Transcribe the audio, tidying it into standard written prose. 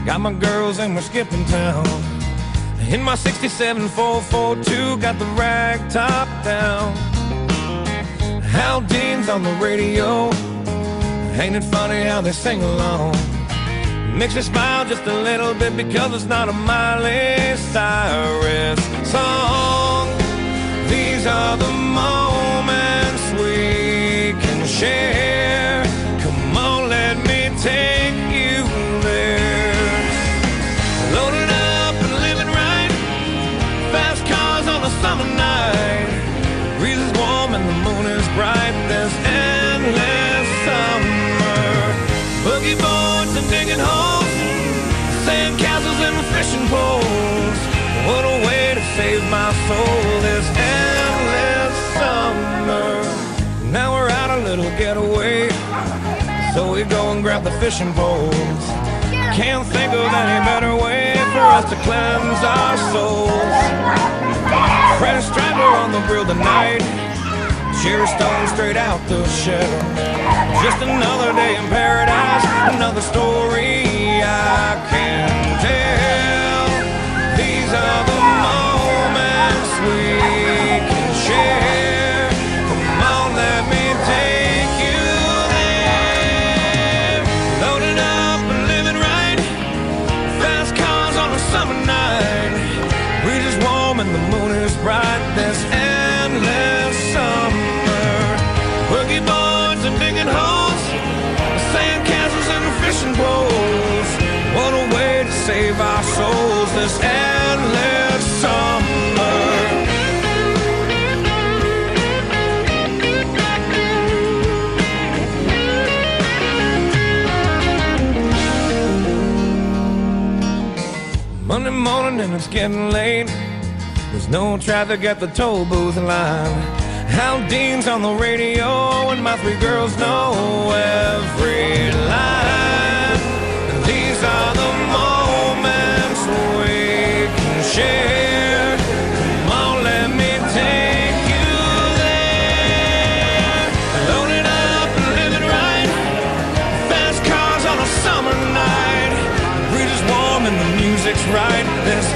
Got my girls and we're skipping town. In my 67 442, got the rag top down. Hal Dean's on the radio. Ain't it funny how they sing along? Makes me smile just a little bit because it's not a Miley Cyrus song. These are the moments we can share. Come on, let me take you there. Loaded up and living right. Fast cars on a summer night. Breeze is warm and the moon is bright. There's endless summer. Boogie boards and digging holes, sand castles and fishing poles. What a way to save my soul. There's endless summer. Now we're out a little getaway, so we go and grab the fishing poles. Can't think of any better way for us to cleanse our souls. Fresh striper on the grill tonight, cherry stone straight out the shell. Just another day in paradise, another story I can tell. These are the moments we can share. Come on, let me take you there. Loaded up and living right. Fast cars on a summer night. Breeze is warm and the moon is bright. There's endless summer. Boogie boards and digging holes, sand castles and fishing poles. What a way to save our souls. This endless summer. Monday morning and it's getting late. There's no traffic at the toll booth line. Hal Dean's on the radio and my three girls know every line. These are the moments we can share. Come on, let me take you there. Loaded up and living right. Fast cars on a summer night. Breeze is warm and the music's right. There's